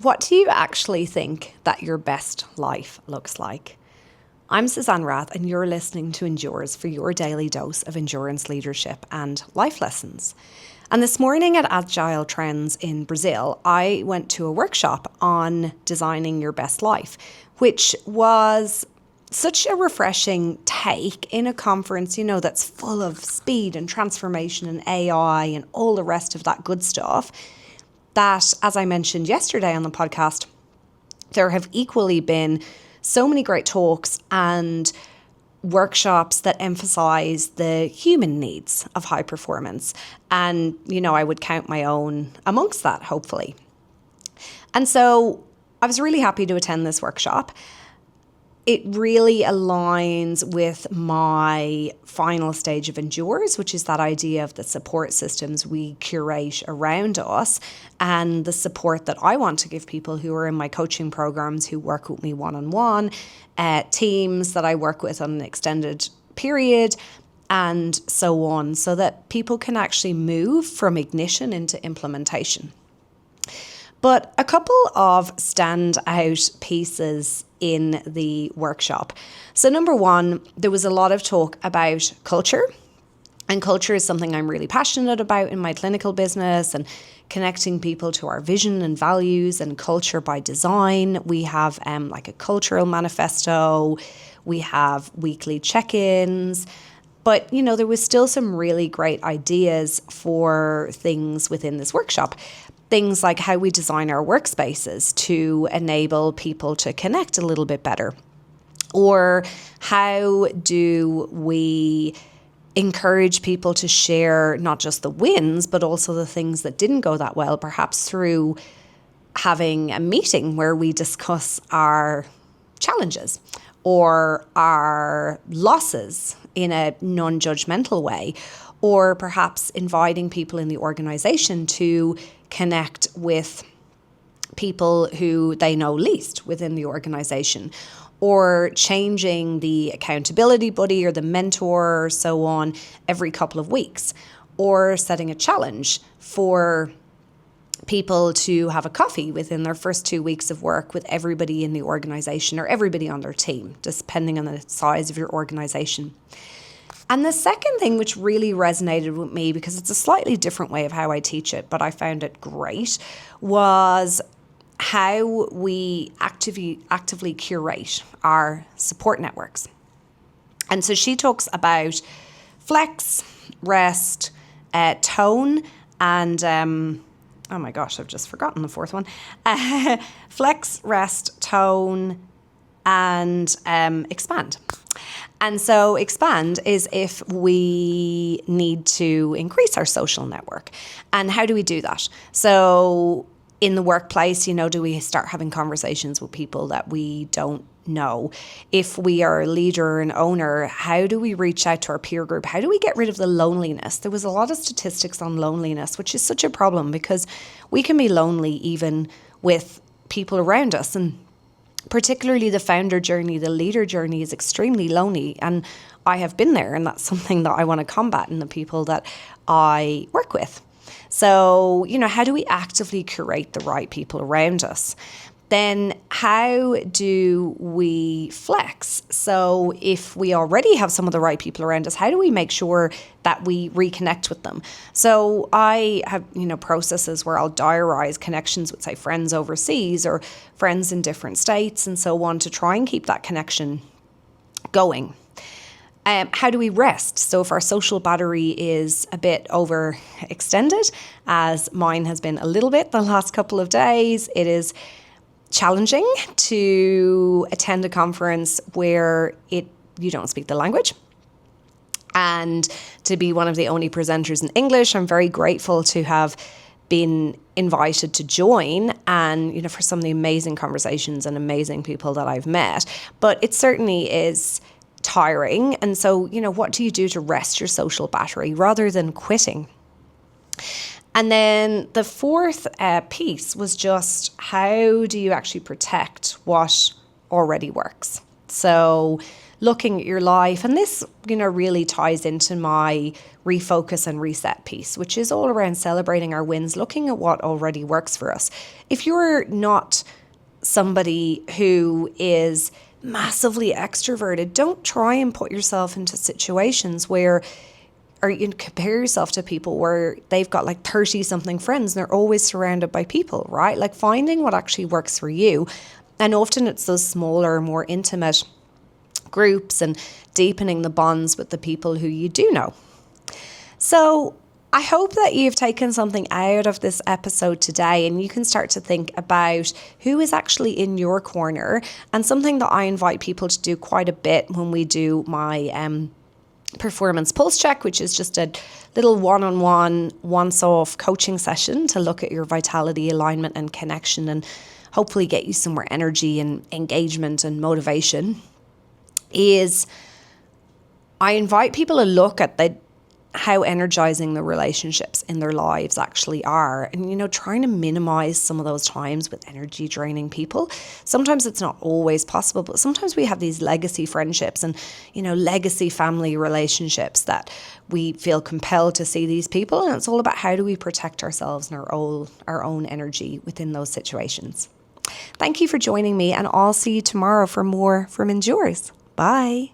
What do you actually think that your best life looks like? I'm Suzanne Rath, and you're listening to Endures for your daily dose of endurance leadership and life lessons. And this morning at Agile Trends in Brazil, I went to a workshop on designing your best life, which was such a refreshing take in a conference, that's full of speed and transformation and AI and all the rest of that good stuff, that, as I mentioned yesterday on the podcast, there have equally been so many great talks and workshops that emphasize the human needs of high performance. And, I would count my own amongst that, hopefully. And so I was really happy to attend this workshop. It really aligns with my final stage of Endures, which is that idea of the support systems we curate around us and the support that I want to give people who are in my coaching programs, who work with me one-on-one, teams that I work with on an extended period, and so on, so that people can actually move from ignition into implementation. But a couple of standout pieces in the workshop. So number one, there was a lot of talk about culture. And culture is something I'm really passionate about in my clinical business, and connecting people to our vision and values and culture by design. We have like a cultural manifesto. We have weekly check-ins. But, there was still some really great ideas for things within this workshop. Things like how we design our workspaces to enable people to connect a little bit better. Or how do we encourage people to share not just the wins, but also the things that didn't go that well, perhaps through having a meeting where we discuss our challenges or our losses in a non-judgmental way, or perhaps inviting people in the organization to connect with people who they know least within the organization, or changing the accountability buddy or the mentor or so on every couple of weeks, or setting a challenge for people to have a coffee within their first 2 weeks of work with everybody in the organization or everybody on their team, depending on the size of your organization. And the second thing, which really resonated with me, because it's a slightly different way of how I teach it, but I found it great, was how we actively curate our support networks. And so she talks about flex, rest, tone, and oh my gosh, I've just forgotten the fourth one. Flex, rest, tone, and expand. And so expand is if we need to increase our social network. And how do we do that? So in the workplace, do we start having conversations with people that we don't know? If we are a leader and owner, how do we reach out to our peer group? How do we get rid of the loneliness? There was a lot of statistics on loneliness, which is such a problem because we can be lonely even with people around us. And particularly the founder journey, the leader journey is extremely lonely. And I have been there, and that's something that I want to combat in the people that I work with. So, how do we actively curate the right people around us? Then how do we flex? So if we already have some of the right people around us, how do we make sure that we reconnect with them? So I have, processes where I'll diarize connections with, say, friends overseas or friends in different states and so on to try and keep that connection going. How do we rest? So if our social battery is a bit overextended, as mine has been a little bit the last couple of days, it is challenging to attend a conference where you don't speak the language. And to be one of the only presenters in English, I'm very grateful to have been invited to join and, for some of the amazing conversations and amazing people that I've met. But it certainly is tiring. And so, what do you do to rest your social battery rather than quitting? And then the fourth piece was just how do you actually protect what already works? So looking at your life. And this, really ties into my refocus and reset piece, which is all around celebrating our wins, looking at what already works for us. If you're not somebody who is massively extroverted, don't try and put yourself into situations where, or you compare yourself to people where they've got like 30 something friends and they're always surrounded by people, right? Like finding what actually works for you. And often it's those smaller, more intimate groups and deepening the bonds with the people who you do know. So I hope that you've taken something out of this episode today and you can start to think about who is actually in your corner. And something that I invite people to do quite a bit when we do my performance pulse check, which is just a little one-on-one, once-off coaching session to look at your vitality, alignment and connection, and hopefully get you some more energy and engagement and motivation, is I invite people to look at how energizing the relationships in their lives actually are. And, trying to minimize some of those times with energy draining people. Sometimes it's not always possible, but sometimes we have these legacy friendships and, legacy family relationships that we feel compelled to see these people. And it's all about how do we protect ourselves and our own energy within those situations. Thank you for joining me, and I'll see you tomorrow for more from Endures. Bye.